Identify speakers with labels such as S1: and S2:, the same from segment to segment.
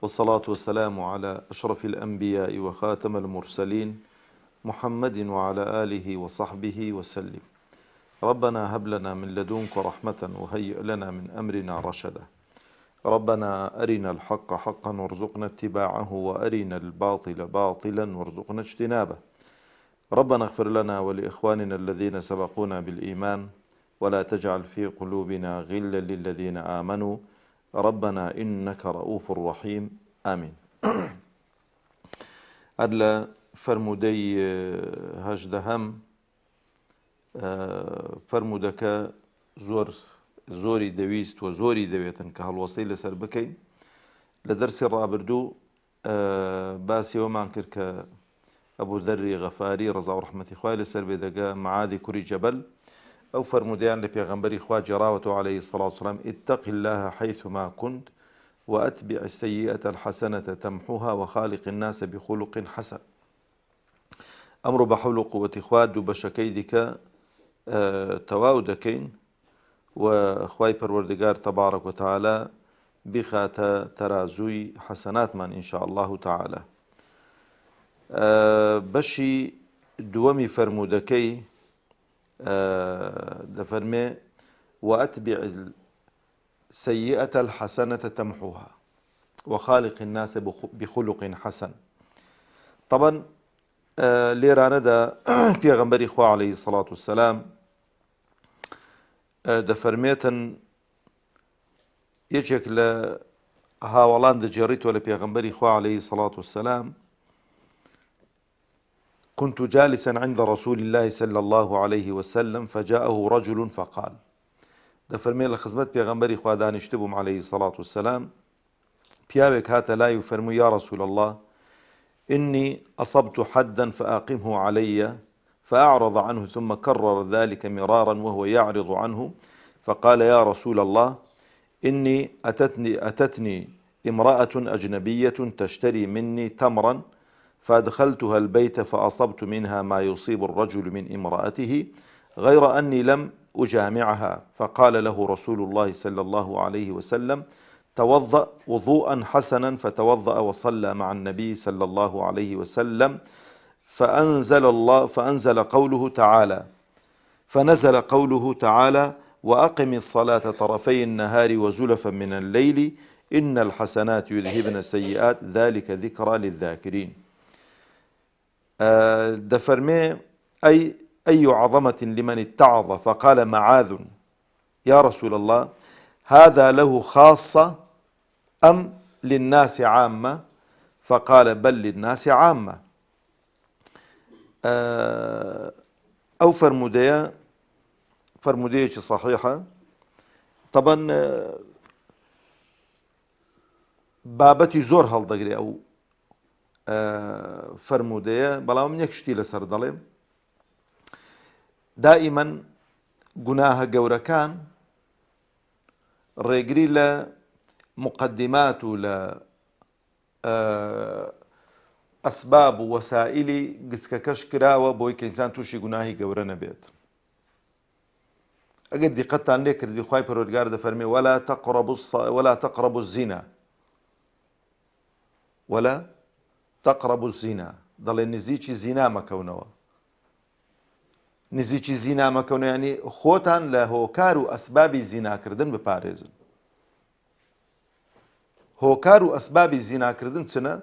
S1: والصلاة والسلام على أشرف الأنبياء وخاتم المرسلين محمد وعلى آله وصحبه وسلم. ربنا هب لنا من لدنك رحمة وهيئ لنا من أمرنا رشدا. ربنا أرنا الحق حقا وارزقنا اتباعه وأرنا الباطل باطلا وارزقنا اجتنابه. ربنا اغفر لنا ولإخواننا الذين سبقونا بالإيمان ولا تجعل في قلوبنا غلا للذين آمنوا ربنا إنك رؤوف رحيم آمين. أدلا فرمودي هجدهم فرمودك زوري دويست وزوري دويتن كهالوصي لسر بكين لدرس الرابردو باسي ومان كرك أبو ذري غفاري رضا ورحمة إخوائي لسر بدقاء معاذي كري جبل أو فرموديان لبيغنبري إخوة جراوته عليه الصلاة والسلام اتق الله حيثما كنت وأتبع السيئة الحسنة تمحوها وخالق الناس بخلق حسن. أمر بحول قوة إخوات وبشكيدك تواودكين وإخواي پروردگار تبارك وتعالى بخات ترازوي حسنات من إن شاء الله تعالى. بشي دوامي فرمودكي دفرمي وأتبع السيئة الحسنة تمحوها وخالق الناس بخلق حسن. طبعا ليرانا دا بيغنبري إخوة عليه الصلاة والسلام دفرميتا يجيك لهاولان دا جريت ولا بيغنبري إخوة عليه الصلاة والسلام كنت جالسا عند رسول الله صلى الله عليه وسلم فجاءه رجل فقال دفرمي لخزمت بيغنبري إخوة دانشتبهم عليه الصلاة والسلام بيابك هات لا يفرمو يا رسول الله إني أصبت حدا فأقمه علي فأعرض عنه ثم كرر ذلك مرارا وهو يعرض عنه فقال يا رسول الله إني أتتني امرأة أجنبية تشتري مني تمرا فأدخلتها البيت فأصبت منها ما يصيب الرجل من امرأته غير أني لم أجامعها فقال له رسول الله صلى الله عليه وسلم توضأ وضوءا حسنا فتوضأ وصلى مع النبي صلى الله عليه وسلم فنزل قوله تعالى وأقم الصلاة طرفي النهار وزلفا من الليل إن الحسنات يذهبن السيئات ذلك ذكرى للذاكرين. دفرمي أي عظمة لمن اتعظ فقال معاذ يا رسول الله هذا له خاصة أم للناس عامة فقال بل للناس عامة. أو فرمودية صحيحة طبعا بابتي زور هالدقري أو فرمودية بلا من يكشتي لسر ظلم دائما قناها قوركان ريقري لمقدمات ولا أسباب ووسائل قسك كشكرا وبويك إنسان توشي قناهي قورنا بيت أقل دي قد تعنيك دي خواهي پروردگار ده فرمي ولا تقربوا الزنا ولا تقربوا الزنا ضل نزيكي زنا مكونوا نزیکی زینا مەکەونە یعنی خۆتان لە هۆکار و ئەسبابی زیناکردن بپارێزن. هۆکار و ئەسبابی زیناکردن چنە؟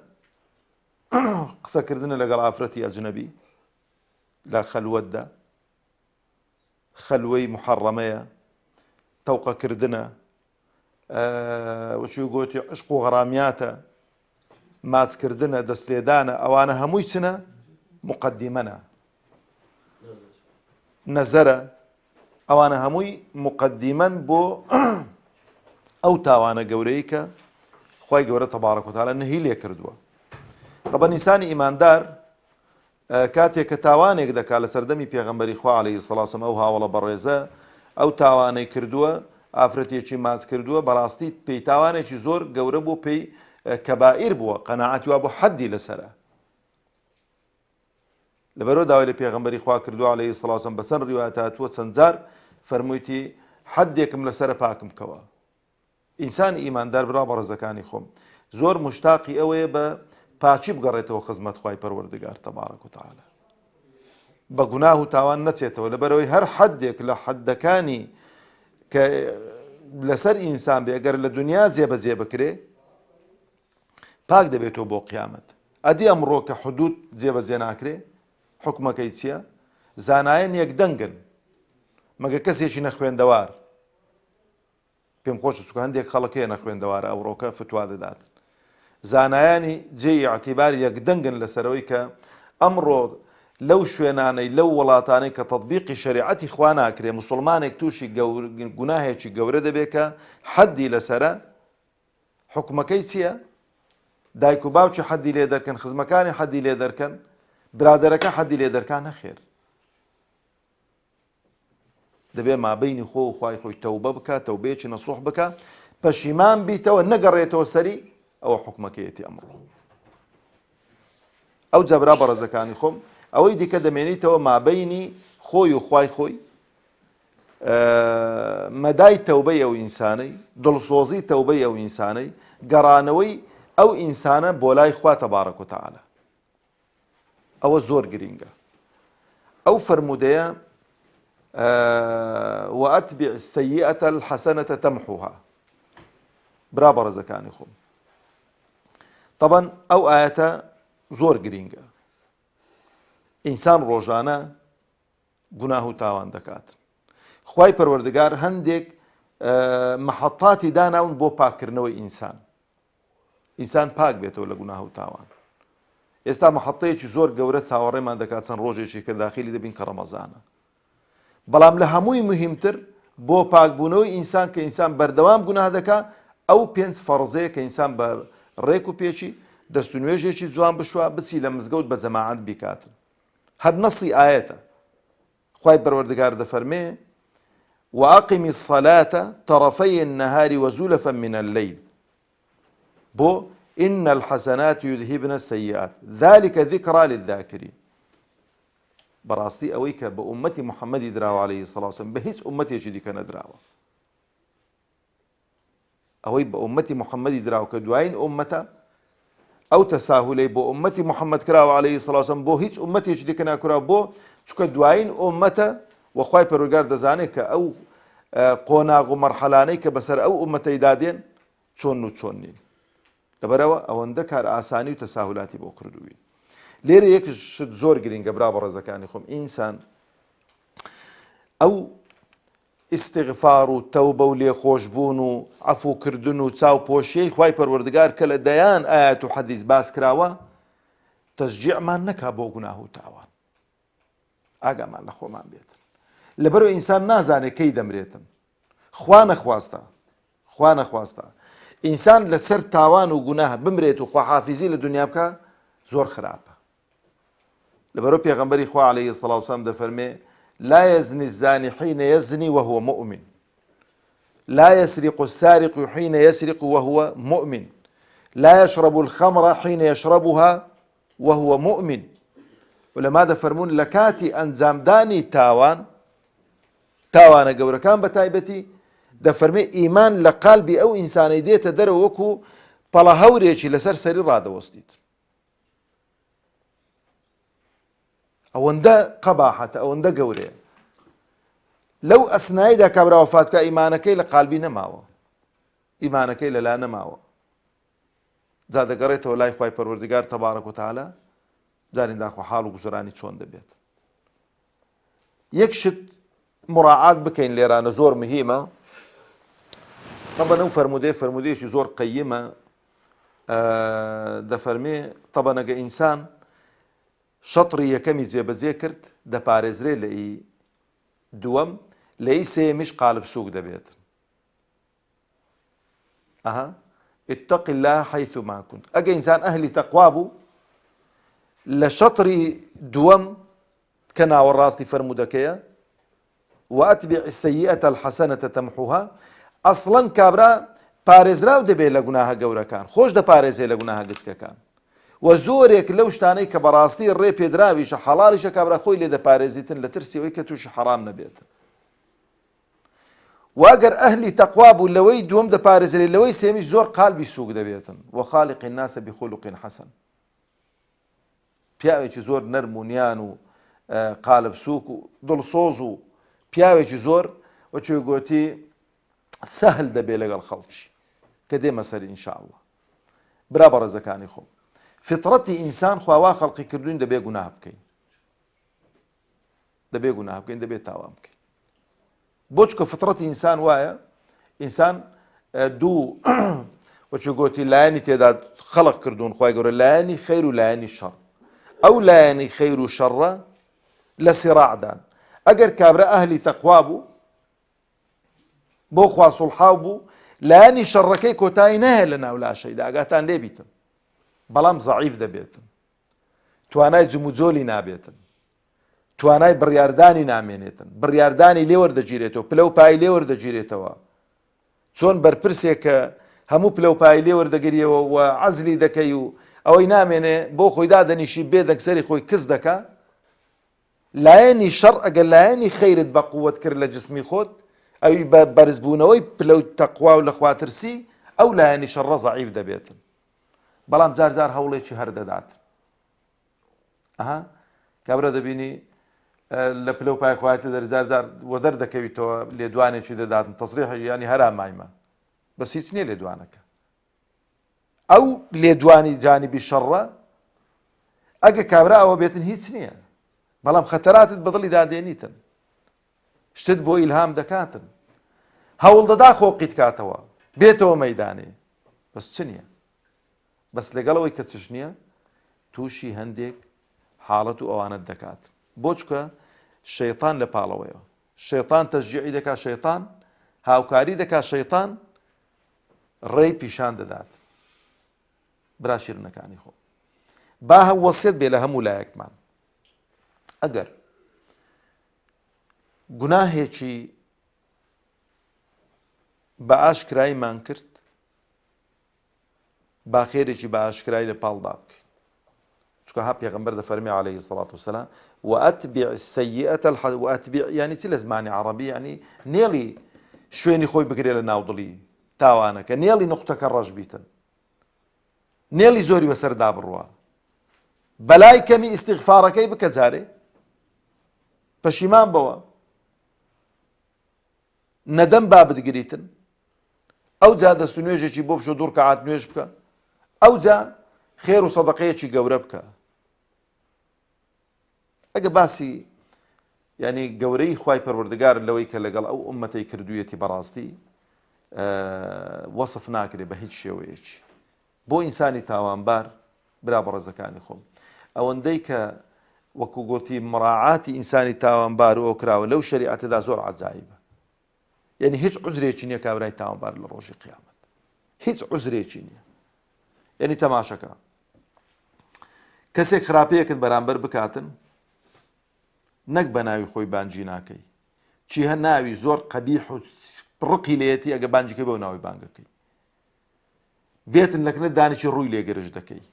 S1: قسەکردنە لەگەڵ ئافرەتی ئەجنەبی لە خەلوەتدا، خەلوەی محەڕەمەیە، تەوقەکردنە، وەچی گوتی عشق و غەڕامیاتە، ماچکردنە، دەستلێدانە، ئەوانە هەمووی چنە؟ مقدمەنە. نەزەرە، ئەوانە هەمووی مقدمەن بۆ ئەو تاوانە گەورەی کە خوای گەورە تەبارەک و تەعالا نهی لێ کردووە. طبعا ئینسانی ئیماندار کاتێک کە تاوانێک دەکات لە سەردەمی پێغەمبەری خوا عەلەیهی سەڵاتو وەسەلام ئەو هاوڵە بەڕێزە ئەو تاوانەی کردووە، ئافرەتێکی ماچ کردووە، بەڕاستی پێی تاوانێکی زۆر گەورە بوو، پێی کەبائیر بووە، قەناعەتی وا بۆ حەدی لەسەرە. لەبەرەوە داوای لە پێغەمبەری خوا کردووە عەلەیهی سەڵاتو وەسەلام بەچەند ڕیوایەت هاتووە چەند جار فەرموویەتی حەدێکم لەسەرە پاکم بکەوە، ئینسان ئیماندار برا بە ڕێزەکانی خۆم زۆر مشتاقی ئەوەیە بە پاچی بگەڕێتەوە خزمەت خوای پەروەردگار تەبارەک و تەعالە بە گوناه و تاوان نەچێتەوە لەبەرەوەی هەر حەدێک لە حەدەکانی کە لەسەر ئینسان بێ ئەگەر لە دنیا جێبەجێ بکرێ پاک دەبێتەوە بۆ قیامەت ئەدی ئەمڕۆ کە حدود جێبەجێ ناکرێ حکومەکەی چییە؟ زانایان یەکدەنگن مەگە کەسێکی نەخوێندەوار پێم خۆشە چونکە هەندێک خەڵکەیە نەخوێندەوارە ئەوڕۆکە فتوا دەداتن زانایانی جێی ئەعتیبار یەکدەنگن لەسەرەوەی کە ئەمڕۆ لەو شوێنانەی لەو وڵاتانەی کە تەطبیقی شەریعەتی خوا ناکرێ موسڵمانێک تووشی گوناهێکی گەورە دەبێت کە حەدی لەسرە حکومەکەی چییە؟ دایک و باوکی حەدی لێ دەرکەن خزمەکانی حەدی لێ دەرکەن برادەرەکە حەدی لێ دەرکان نەخێر دەبێ مابینی خۆ و خوای خۆی تەوبە بکە تەوبەیەکی نەسوح بکە پەشیمان بیتەوە نەگەڕێتەوە سەری ئەوە حکومەکەیەتی ئەمڕۆ ئەو جەبرا بە ڕێزەکانی خۆم ئەوەی دیکە دەمێنیتەوە مابینی خۆی و خوای خۆی مەدای تەوبەی ئەو ئینسانەی دڵسۆزی تەوبەی ئەو ئینسانەی گەڕانەوەی ئەو ئینسانە بۆ لای خوا تەبارەک و تەعالە ئەوە زۆر گرینگە ئەو فەرمودەیە وأتبع السيئة الحسنة تمحوها برا بە ڕێزەکانی خۆم طبعا ئەو ئاەتە زۆر گرینگە ئینسان ڕۆژانە گوناه و تاوان دەکات خوای پەروەردگار هەندێک مەحەطاتی داناون بۆ پاکردنەوەی ئینسان پاک بێتەوە لە گوناه و تاوان ئێستا مەحەطەیەکی زۆر گەورە چاوەڕێمان دەکات چەند ڕۆژێکی کە داخلی دەبین کە ڕەمەزانە بەڵام لە هەمووی مهمتر بۆ پاکبوونەوەی ئینسان کە ئینسان بەردەوام گوناه دەکات ئەو پێنج فەرزەیە کە ئینسان بە ڕێک و پێچی دەست و نوێژێکی جوان بشوە بچی لە مزگەوت بە جەماعەت بیکاتن هەر نەسی ئاەتە خوای پەروەردگار دەفەرمێ وأقم الصلاة طرفي النهار وزلفا من الليل بۆ إن الحسنات يذهبن السيئات ذلك ذكرى للذاكرين بەڕاستی ئەوەی کە بە ئومەتی محەممەدی دراوە عليهەی سەڵات وسەلام بە هیچ ئومەتێکی دیکە نەدراوە ئەوەی بە ئومەتی محەممەدی دراوە کە دوایین ئومەتە ئەو تەساهولەی بۆ ئومەتی محەممەد کراوە عليهەی سەڵات وسەلام بۆ هیچ ئومەتێکی دیکە ناکراوە بۆ چونکە دوایین ئومەتە وەخوای پەروەردگار دەزانێت کە ئەو قۆناغ و مەرحەلانەی کە بەسەر ئەو ئومەتەی دادێن چۆن و چۆن نین لەبەرەوە ئەوەندە کار ئاسانی و تەساهولاتی بۆ کردووی لێرە یەکشت زۆر گرینگە برا بە ڕێزەکانی خۆم ئینسان ئەو ئیستیغفار و تەوبە و لێخۆشبوون و عەفوکردن و چاوپۆشیەی خوای پەروەردگار کە لە دەیان ئایەت و حەدیث باس کراوە تەشجیعمان نەکا بۆ گوناه و تاوان ئاگامان لە خۆمان بێتن لەبەرەوە ئینسان نازانێت کەی دەمرێتن خوا نەخواستە ئینسان لەسەر تاوان و گوناه بمرێت و خواحافیزی لە دنیا بکە زۆر خراپە لەبەرەوە پێغەمبەری خوا عليهەی الصلاة والسلام دەفەرمێ لا يزني الزاني حين يزني وهو مؤمن لا يسرق السارق حين يسرق وهو مؤمن لا يشرب الخمر حين يشربها وهو مؤمن ولما دەفەرمون لە کاتی ئەنجامدانی تاوانە گەورەکان بە تایبەتی دەفەرمێ ئیمان لە قالبی ئەو ئینسانەی دێتە دەرەوە وەکو پەڵە هەورێکی لەسەر سەری ڕادەوەستیت ئەوەندە قەباحەتە ئەوەندە گەورەیە لەو ئەسناییدا کابرا وەفاتکە ئیمانەکەی لە قالبی نەماوە ئیمانەکەی لەلا نەماوە جا دەگەڕێتەوە لای خوای پەروەردگار تەبارەک و تەعالە جارین داخوا حاڵ و گوزەرانی چۆن دەبێت یەک شت مراعات بکەین لێرانە زۆر مهمە طبعا ئەو فەرمودەیەکی زۆر قەیمە دەفەرمێ طبعا ئەگە ئینسان شەتری یەکەمی جێبەجێ کرد دەپارێزرێ لە ئی دووەم لە ئی سێمیش قالب سووک دەبێت اتق الله حيث ما كنت ئەگە ئینسان ئەهلی تەقوا بوو لە شەتری دووەم کە ناوەڕاستی فەرمودەکەیە وأتبع السيئة الحسنة تمحوها ئەسڵەن کابرا پارێزراو دەبێت لە گوناهە گەورەکان خۆش دەپارێزێ لە گوناهە گچکەکان و زۆرێک لەو شتانەی کە بەڕاستی ڕێ پێدراویشە حەڵالیشە کابرا خۆی لێ دەپارێزیتن لە ترسیەوەی کە تووشی حەرام نەبێت واگەر ئەهلی تەقوا بوو لەوەی دووەم دەپارێزرێت لەوەی سێمیش زۆر قالبی سووک دەبێتن وەخاڵقی الناس بخلق حەسەن پیاوێکی زۆر نەرمونیان و قالب سووک و دڵسۆز و پیاوێکی زۆر وەچێ گوتی سەهل دەبێت لەگەڵ خەڵکی کە دێمە سەر ئینشاءالله. برا بەڕێزەکانی خۆم فطرەتی ئینسان خواوا خەڵقی کردوین دەبێ گوناه بکەین دەبێت تاوان بکەین بۆ چکە فطرەتی ئینسان وایە ئینسان دوو وەچێ گوتی لایەنی تێدا خەڵق کردوون خوای گەورە لایەنی خەیر و لایەنی شەڕ ئەو لایەنی خەیر و شەڕە لە سیراعدان ئەگەر کابرا ئەهلی تەقوا بوو بۆ خوا سوڵحاو بوو لایەنی شەڕەکەی کۆتایی نایە لە ناو لاشەیدا ئاگاتان لێبیتن بەڵام زەعیف دەبێتن توانای جموجۆلی نابێتن توانای بڕیاردانی نامێنێتن بڕیاردانی لێ وەردەگیرێتەوە پلە و پای لێ وەردەگیرێتەوە چۆن بەرپرسێک کە هەموو پلە و پای لێ وەردەگریەوە و عەزلی دەکەی و ئەوەی نامێنێ بۆ خۆی دادەنیشی بێدەک سەری خۆی کەس دەکا لایەنی شەڕ ئەگەر لایەنی خەیرت بە قووەت کرد لە جسمی خۆت ئەوی بە بەرزبوونەوەی پلە و تەقوا و لە خواترسی ئەو لایەنی شەڕە زەعیف دەبێتن بەڵام جار جار هەوڵێکی هەردەدات کابرا دەبینی لە پلە و پای خواتە دەرجار جار وە دەردەکەویتەوە لێدوانێکی دەداتن تەسریحی ینی هەرا مایمە بەس هیچ نییە لێدوانەکە ئەو لێدوانی جانیبی شەڕە ئەگە کابرا ئەوە بێتن هیچ نییە بەڵام خەتەراتت بەدڵی دادێنیتن شتت بۆ ئیلهام دەکاتن هەوڵ دەدا خۆقیت کاتەوە بێتەوە مەیدانێ بەس چ نییە بەس لەگەڵەوەی کە چش نییە تووشی هەندێک حاڵەت و ئەوانت دەکات بۆ چکە شەیطان لە پاڵەوەیە شەیطان تەشجیعی دەکات شەیطان هاوکاری دەکات شەیطان ڕێی پیشان دەدات برا شیرنەکانی خۆ با وەسیەت بێ لە هەموو لایەکمان ئەگەر گوناهێکی بە ئاشکراییمان کرد با خێرێکی بە ئاشکرایی لە پاڵدا بکەین چکە ها پێغەمبەر دەفەرمی عەلەیهی السەڵات وەسەلام وأتبع السيئة وأتبع يعني چی لە زمانی عەرەبی ینی نێڵی شوێنی خۆی بگرێ لە ناودڵی تاوانەکە نێڵی نوقتەکە ڕەش بیتن نێڵی زۆری بەسەردا بڕوە بەلای کەمی ئیستیغفارەکەی بکە جارێ پەشیمان بەوە نەدەم با بدگریتن ئەو جا دەست و نوێژێکی بۆ بشۆ دوو ڕکەعات نوێژ بکە ئەو جا خێر و سەدەقەیەکی گەورە بکە ئەگە باسی ینی گەورەی خوای پەروەردگار لەوەی کە لەگەڵ ئەو ئومەتەی کردوویەتی بەڕاستی وەصف ناکرێ بە هیچ شێوەیەکی بۆ ئینسانی تاوانبار برا بەڕێزەکانی خۆم ئەوەندەی کە وەکو گوتی مراعاتی ئینسانی تاوانبار و ئۆکراوە لەو شەریعەتەدا زۆر عەجایبە یعنی هیچ عوزرێکی نییە کابرای تاوانبار لە ڕۆژی قیامەت هیچ عوزرێکی نییە یعنی تەماشەکە کەسێک خراپەیەکت بەرامبەر بکاتن نەک بە ناوی خۆی بانگی ناکەی چی هە ناوی زۆر قەبیح و ڕقی لێتی ئەگە بانگیکە بەو ناوی بانگەکەی بێتن لەکنت دانیشی ڕووی لێگرژ دەکەی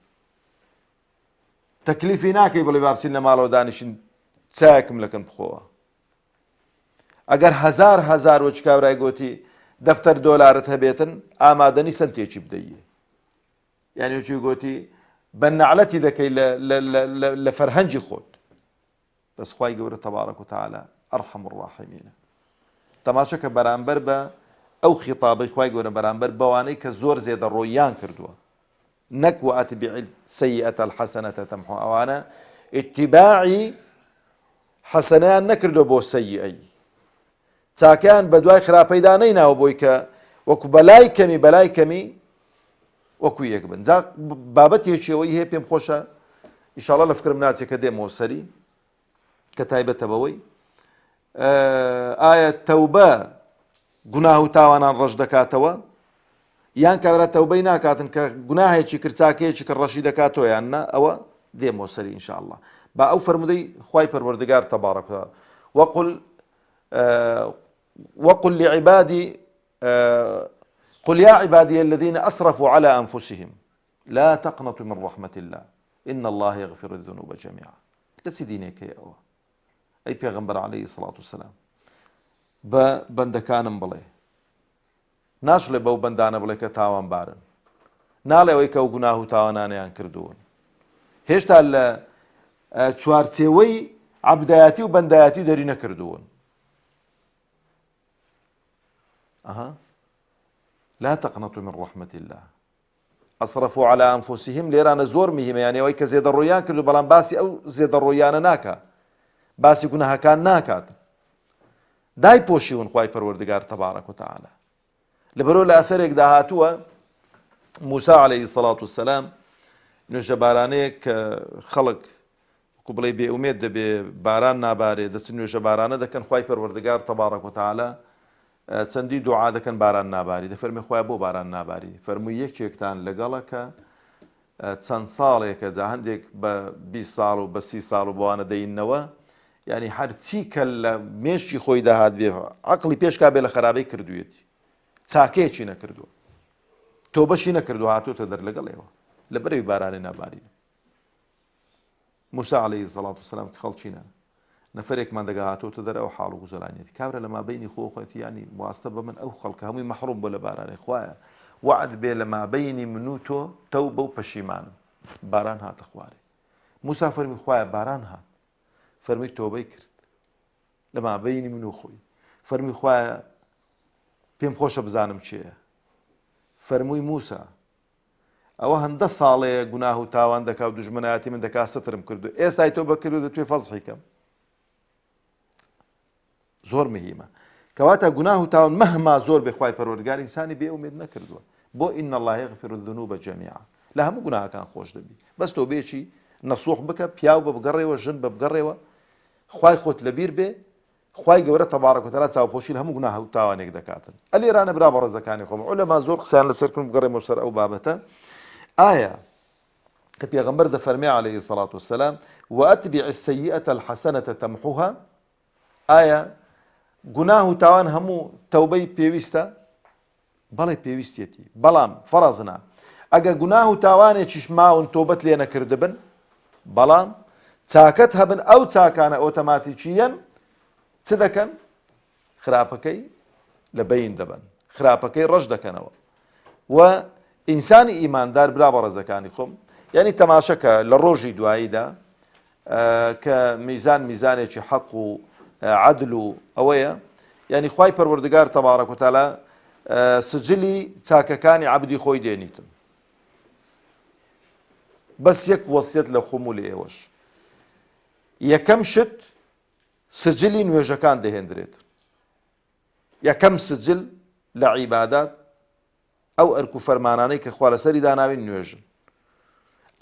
S1: تەکلیفی ناکەی بڵێ با بچین لە ماڵەوە دانیشین چایەکم لەکەن بخۆوە ئەگەر هەزار وەچ کابرای گوتی دەفتەر دۆلارت هەبێتن ئامادەنی سنتێکی بدەیە یعنی وچی گوتی بە نەعلەتی دەکەی لە فەرهەنگی خۆت بەس خوای گەورە تەبارەک و تەعالا ئەرحەم الراحیمینە تەماشەکە بەرامبەر بە ئەو خیتابەی خوای گەورە بەرامبەر بەوانەی کە زۆر زێدە ڕۆیان کردووە نەک وأتبع السيئة الحسنة تمحوها ئەوانە ئیتیباعی حەسەنەیان نەکردو بۆ سەیئەی چاکیان بە دوای خراپەیدا نەیناوە بۆی کە وەکو بەلای کەمی وەکو یەک بن جا بابەتێکی ئەوەی هەیە پێم خۆشە ئینشاڵڵا لە فکرم ناچێت کە دێمەوە سەری کە تایبەتە بەوەی ئایا تەوبە گوناه و تاوانان ڕەش دەکاتەوە یان کابرا تەوبەی ناکاتن کە گوناهێکی کرد چاکەیەکی کرد ڕەشی دەکاتەوە یان نا ئەوە دێمەوە سەری ئینشاءڵڵا با ئەو فەرمودەی خوای پەروەردگار تەبارەک وقل لعبادي قل يا عبادي الذين أسرفوا على أنفسهم لا تقنطوا من رحمة الله إن الله يغفر الذنوب جميعا لسي دينيك يا أوا أي پیغمبر عليه الصلاة والسلام بە بەندەکانم بڵێ، ناشڵێ بەو بەندانە بڵێ کە تاوانبارن، ناڵێ ئەوەی کە ئەو گوناه و تاوانانیان کردوون. هێشتا لە چوارچێوەی عەبدایەتی و بەندایەتی دەری نەکردوون. لا تقنطوا من رحمة الله أصرفوا على أنفسهم لێرانە زۆر مهمە، یعنی ئەوەی کە زێدەڕۆیان کردو بەڵام باسی ئەو زێدەڕۆیانە ناکا، باسی گوناهەکان ناکات. دای پۆشیون خوای پەروەردگار تەبارەک و تەعالا. لەبەرەوە لە ئەثەرێکدا هاتووە موسا عەلەیهی سەڵات وسەلام نوێژە بارانەیەک کە خەڵک وەکو بڵێ بێئومێد دەبێ باران نابارێ، دەچن نوێژە بارانە دەکەن، خوای پەروەردگار تەبارەک و تەعالا چەندی دوعا دەکەن باران ناباری، دەفەرمێ خوای بۆ باران ناباری؟ فەرمووی یەکێکتان لەگەڵە کە چەند ساڵێکە جا هەندێک بە 20 ساڵ و بە 30 ساڵ و بۆوانە دەینەوە، یعنی هەرچی کە لە مێشکی خۆی داهات بێ عەقڵی پێشکا بێ لە خراپەی کردوویەتی، چاکەیەکی نەکردووە، تۆبەشی نەکردووە، هاتووتە دەر لەگەڵێەوە لەبەرەوەی بارانێ ناباری. موسا عەلەیهی سەڵات وسەلام خەڵکینە نەفەرێکمان دەگا هاتووتە دەر ئەو حاڵ و گوزەرانێتی، کابرا لە مابەینی خۆ خۆیەتی ینی واستە بە من ئەو خەڵکە هەمووی مەحڕوم بۆ لە بارانێ، خوایە وعد بێ لە مابەینی من و تۆ تەوبە و پەشیمانم. باران هاتە خوارێ. موسا فەرمی خوایە باران هات، فەرمی تۆبەی کرد لە مابەینی من و خۆی، فەرمی خوایە پێم خۆشە بزانم چێیە. فەرمووی موسا ئەوە هەندە ساڵەیە گوناه و تاوان دەکا و دوژمنایەتی من دەکا، سترم کردو، ئێستای تۆبە کردو دەتوێ فەزحی کەم. زۆر مهمە کەواتە گوناه و تاوان مەهما زۆر بێ خوای پەروەردگار ئینسانی بێئومێد نەکردووە، بۆ ئین الله یغفر الذنوب جەمیعا، لە هەموو گوناهەکان خۆش دەبی، بەس تۆبەیەکی نەسوح بکە، پیاو بە بگەڕێەوە، ژن بە بگەڕێەوە، خوای خۆت لەبیر بێ، خوای گەورە تەبارەک و تەعالا چاوپۆشی لە هەموو گوناه و تاوانێک دەکاتن. ئەلێرانە برا بەڕێزەکانی خۆم عولەما زۆر قسەیان لەسەر کردن، بگەڕێمەوە سەر ئەو بابەتە. ئایا کە پێغەمبەر دەفەرمێ عەلەیهی سەڵات وسەلام وەئەتبیع السەیئەة الحەسەنەة تەمحوها، ئایا گوناه و تاوان هەموو تەوبەی پێویستە؟ بەڵێ پێویستێتی، بەڵام فەرەزنا ئەگە گوناه و تاوانێکیش ماون تۆبەت لێ نەکردبن، بەڵام چاکەت هەبن، ئەو چاکانە ئۆتۆماتیکیەن چ دەکەن؟ خراپەکەی لە بەین دەبن، خراپەکەی ڕەش دەکەنەوە. و ئینسانی ئیماندار برا بەڕێزەکانی خۆم، یعنی تەماشەکە لە ڕۆژی دواییدا کە میزان میزانێکی حەق و عەدل و ئەوەیە، یعنی خوای پەروەردگار تەبارەک و تەعالا سجلی چاکەکانی عەبدی خۆی دێنیتن. بەس یەک وەسیەت لە خۆم و لە ئێوەش، یەکەم شت سجلی نوێژەکان دەهێنرێت، یەکەم سجل لە عیبادات ئەو ئەرک و فەرمانانەی کە خوا لەسەری داناوین نوێژن.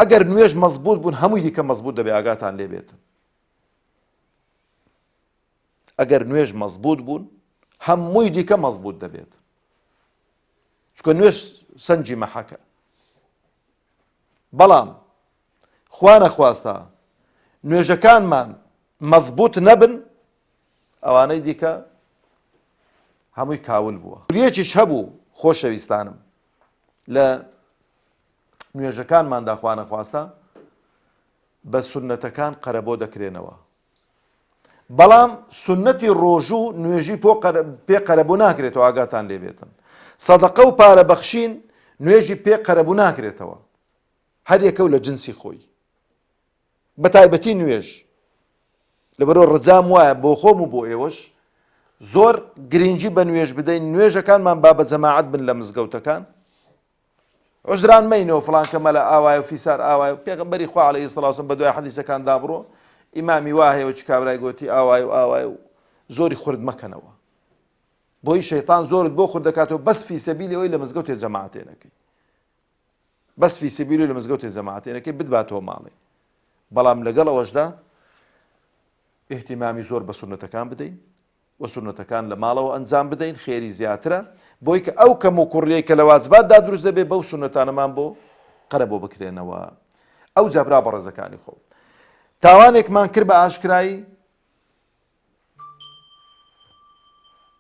S1: ئەگەر نوێژ مەزبوط بوون هەمووی دیکە مەزبوط دەبێ، ئاگاتان لێ بێتن. ئەگەر نوێژ مەزبوط بوون هەمووی دیکە مەزبوط دەبێت، چونکە نوێژ سەنجی مەحەکە. بەڵام خوا نەخواستە نوێژەکانمان مەزبوط نەبن، ئەوانەی دیکە هەمووی کاول بووە. یەکیش هەبوو خۆشەویستانم لە نوێژەکانماندا خوا نەخواستە بە سونەتەکان قەرەبۆ دەکرێنەوە، بەڵام سنەتی ڕۆژوو نوێژی پێ قەرەبوو ناکرێتەوە، ئاگاتان لێ بێتن. سەدەقە و پارە بەخشین نوێژی پێ قەرەبوو ناکرێتەوە، هەر یەکە و لە جنسی خۆی. بە تایبەتی نوێژ لەبەرەوە ڕجام وایە بۆ خۆم و بۆ ئێوەش زۆر گرنگی بە نوێژ بدەین، نوێژەکانمان با بە جەماعەت بن لە مزگەوتەکان. عوزران مەینەوە فڵان کەمە لە ئاوایە و فیسار ئاوایە و پێغەمبەری خوا عەلەیهی سەڵات وسەلام بە دوای حەدیسەکاندا بڕۆ ئیمامی وا هەیە چ کابرای گوتی ئاوای و ئاوای و زۆری خورد مەکەنەوە، بۆی شەیطان زۆرت بۆ خورد دەکاتەوە، بەس فی سەبیلی ئەوەی لە مزگەوتێ جەماعەتێنەکەی، بەس فی سەبیلی لە مزگەوتێ جەماعەتێنەکەی بتباتەوە ماڵێ. بەڵام لەگەڵ ئەوەشدا ئیهتیمامی زۆر بە سونەتەکان بدەین و سونەتەکان لە ماڵەوە ئەنجام بدەین، خێری زیاترە، بۆی کە ئەو کەم و کوڕیەی کە لە واجباتدا دروست دەبێ بەو سونەتانەمان بۆ قەرەبۆ بکرێنەوە. ئەو جا برا بەڕێزەکانی خۆ تاوانێکمان کرد بە ئاشکرایی،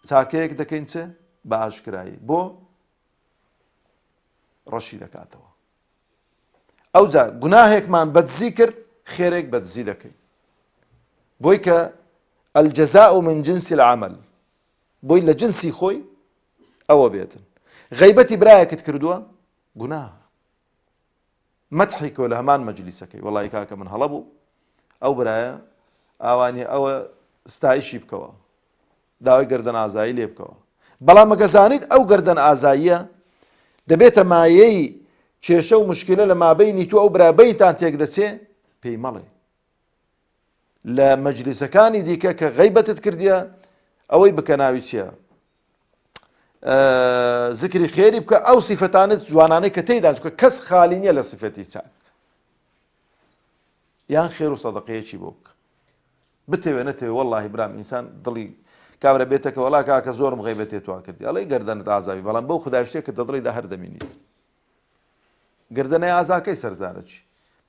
S1: چاکەیەک دەکەین چێ بە ئاشکرایی، بۆ ڕەشی دەکاتەوە. ئەو جا گوناهێکمان بەدزی کرد، خێرێک بەدزی دەکەین، بۆی کە الجەزاء من جنس العمل، بۆی لە جنسی خۆی ئەوە بێتن. غەیبەتی برایەکت کردووە گوناهە، مەدحیکەوە لە هەمان مەجلیسەکەی، وەڵی کاکە من هەڵە بوو ئەو برایە ئاوانی ئەوە ستایشی بکەوە، داوای گەردەن ئازایی لێ بکەوە. بەڵام ئەگەزانیت ئەو گەردەن ئازاییە دەبێتە مایەی کێشە و مشکلە لە مابەینی تو ئەو برابەیتان تێک دەچێ، پێی مەڵێ. لە مەجلیسەکانی دیکە کە غەیبەتت کردیە ئەوەی بکە ناوی چییە؟ زکری خێری بکە ئەو سیفەتانت جوانانەی کە تێیدا چکە کەس خالی نییە لە سیفەتی چاک، یان خێر و سەدەقەیەکی بۆ بکە. بتەوێ نەتەوێ وەڵڵاهی برام ئینسان دڵی کابرا بێتەکە وەڵا کاکە زۆرم غەیبەتێ توا کردی، ئەڵێ گەردەنت ئازاوی، بەڵام بەو خودای شتێک کە دەدڵی دا هەر دەمینیت. گردنەی ئازاکەی سەرزانەچی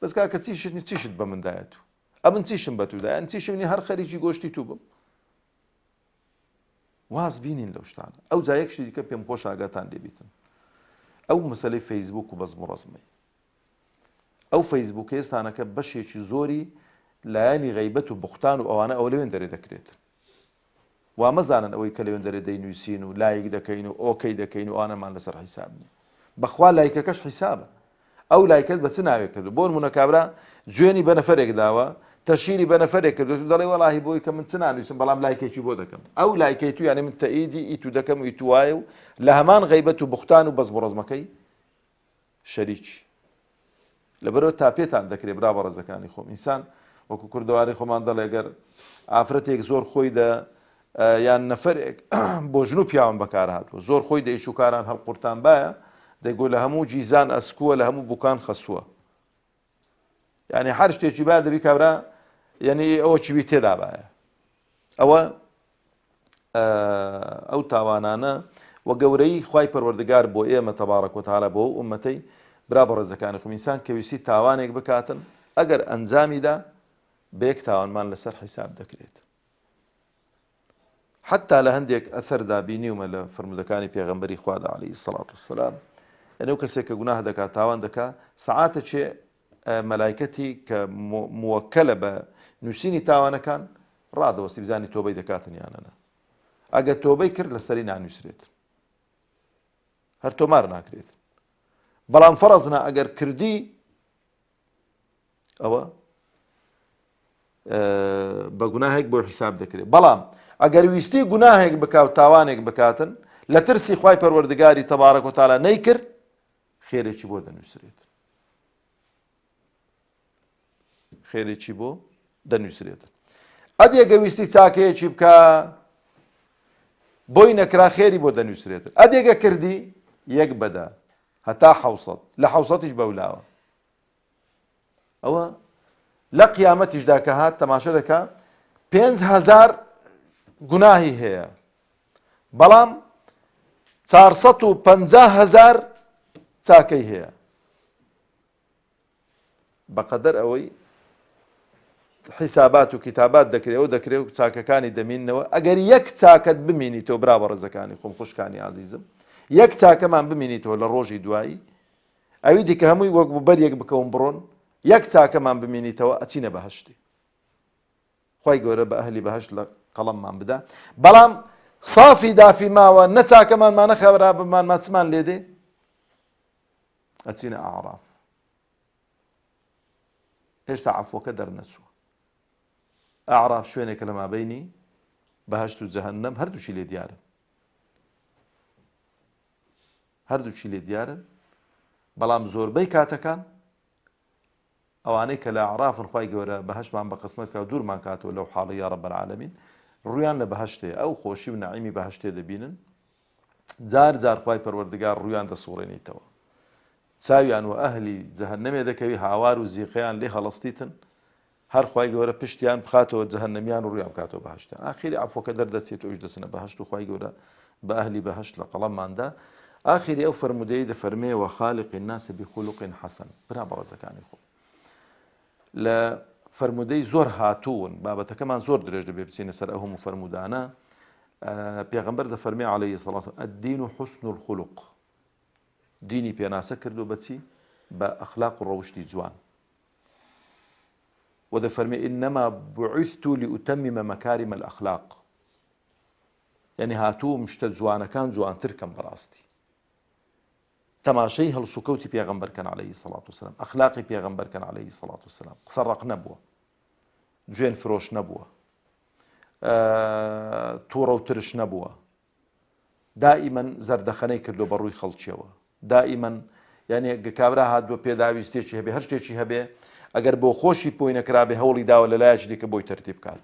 S1: بەس کاکە چیشت بە مندایەت و ئەمن چیشم بە توودا، یان چیشمنی هەر خەریکی گۆشتی تو بم. واز بینین لەو شتانە. ئەو جا یەک شتی دیکە پێم خۆش ئاگاتان لێبیتن، ئەو مەسەلەی فەیسبوک و بەزم و ڕەزمەی. ئەو فەیسبوکە ئێستانەکە بەشێکی زۆری لایەنی غەیبەت و بوختان و ئەوانە ئەو لەوێن دەرێ دەکرێت. وا مەزانن ئەوەی کە لەوێن دەرێ دەینووسین و لایک دەکەین و ئۆکەی دەکەین و ئانەمان لەسەر حیساب نیە. بەخوا لایکەکەش حیسابە. ئەو لایکت بە چ ناوێک کردو؟ بۆ نمونە کابرا جوێنی بە نەفەرێک داوە، تەشیری بە نەفەرێک کردو، دەڵێ وەڵاهی بۆی کە من چ نانووسم بەڵام لایکێکی بۆ دەکەم. ئەو لایکەی تو یعنی من تەئیدی ئیتو دەکەم و ئیتو وایە و لە هەمان غەیبەت و بوختان و بەزم و ڕەزمەکەی شەریکی. لەبەرەوە تا پێتان دەکرێت برا بەڕێزەکانی خۆم. ئینسان وەکو کوردەواری خۆمان دەڵێ ئەگەر ئافرەتێک زۆر خۆی یان نەفەرێک بۆ ژن و پیاوان بەکار هاتووە، زۆر خۆی دە ئیش و کاران هەڵقورتان باە، دەیگۆ لە هەموو جیزان ئەسکووە، لە هەموو بوکان خەسووە. یعنی هەر شتێکی با دەبی کابرا یعنی ئەوە چوی تێدا باە. ئەوە ئەو تاوانانە وە گەورەی خوای پەروەردگار بۆ ئێمە تەبارەک و تەعالا بۆ ئومەتەی برا بەڕێزەکانی خۆم. ئینسان کە ویستی تاوانێک بکاتن ئەگەر ئەنجامیدا بەیەک تاوانمان لەسەر حیساب دەکرێت. حتا لە هەندێک ئەثەردا بینیومە لە فرمودەکانی پێغەمبەری خوادا عەلەیهی سەڵات وسەلام، ئەنە ئەو کەسێک کە گوناه دەکات تاوان دەکات سەعاتە چێ مەلایکەتی کە موەکەلە بە نووسینی تاوانەکان ڕادەوەستی بزانی تۆبەی دەکاتن یانەنە. ئەگەر تۆبەی کرد لەسەری نانووسرێت، هەر تۆمار ناکرێت. بەڵام فەرەزنا ئەگەر کردی ئەوە بە گوناهێک بۆ حیساب دەکرێت. بەڵام ئەگەر ویستی گوناهێک بکات و تاوانێک بکاتن لە ترسی خوای پەروەردگاری تەبارەک و تەعالا نەیکرد، خێرێکی بۆ دەنووسرێت. خێرێکی بۆ دەنووسرێت. ئەدێگە ویستی چاکەیەکی بکە بۆی نەکرا خێری بۆ دەنووسرێت. ئەدێگە کردی یەک بەدا هەتا حەوسەد، لە حەوسەتیش بەولاوە. ئەوە لە قیامەتیشدا کە هات تەماشە دەکا 5,000 گوناهی هەیە، بەڵام 450,000 چاکەی هەیە. بەقەدەر ئەوەی حیسابات و کتابات دەکرێت و دەکرێت و چاکەکانی دەمینەوە. ئەگەر یەک چاکەت بمینیتەوە برا بەڕێزەکانی خۆم خوشکانی عزیزم، یەک چاکەمان بمینیتەوە لە ڕۆژی دوایی، ئەوی دیکە هەمووی وەک بەریەک بکەون بڕۆن، یەک چاکەمان بمینیتەوە ئەچینە بەهەشتی. خی گەورە بە ئەهلی بەهەشت لە قەڵەممان بدا. بەڵام سافی دافی ماوە نەچاکەمانمانە خەبرا بمان ماچمان لێدێ ئەچینە ئاعراف. هێشتا عەفوەکە دەرنەچووە. ئاعراف شوێنێکە لە مابەینی بەهەشت و جەهەنەم، هەردووشی لێ دیارن. هەردووچی لێ دیارن. بەڵام زۆربەی کاتەکان ئەوانەی کە لە ئاعرافن خوای گەورە بەهەشتمان بە قسمەت کە دوورمان کاتەوە لەو حاڵە یا رەب العالەمین، ڕویان لە بەهەشتێ ئەو خۆشی و نەعیمی بەهەشتێ دەبینن. جار جار خوای پەروەردگار ڕویان دەسوڕێنیتەوە. چاویان و ئەهلی جەهەنەمێ دەکەوی، هاوار و زیقەیان لێ هەڵەستیتن، هەر خوای گەورە پشتیان بخاتەوە جەهەنەمیان و ڕویان بکاتەوە بەهەشتیان. ئاخیری عەفوەکە دەردەچێت و ئەوش دەچنە بەهەشت و خوای گەورە بە ئەهلی بەهەشت لە قەڵەمماندا. ئاخیری ئەو فەرمودەی دەفەرمێ وەخالق الناس بخلق حەسەن. برا بەڕێزەکانی خۆم، لە فەرمودەی زۆر هاتوون، بابەتەکەمان زۆر درێژ دەبێ بچینە سەر ئەو هەموو فەرمودانە. پێغەمبەر دەفەرمێ عەلەیهی السەڵات الدین حسن الخلق. دینی پێناسە کردو بەچی؟ بە ئەخلاق و ڕەوشتی جوان. ودەفەرمێ ئینەما بعثت لئوتەممە مەکارم الأخلاق. یعنی هاتوو شتە جوانەکان جوانتر کەم بەڕاستی. تەماشەی هەڵسوکەوتی پێغەمبەرکەن عەلەیهی سەڵات وسەلام، ئەخلاقی پێغەمبەرکەن عەلەیهی سەڵات وسەلام. قسە ڕەق نەبووە، جوێن فرۆش نەبووە، تووڕە و ترش نەبووە، دائیمەن زەردەخەنەی کردو بە ڕووی خەڵکیەوە، دائیمەن یعنی کابرا هاتبووە پێداویستێکی هەبێ هەر شتێکی هەبێ ئەگەر بۆ خۆشی پۆی نەکرابێ هەوڵی داوە لە لایەکی دیکە بۆی تەرتیب بکات.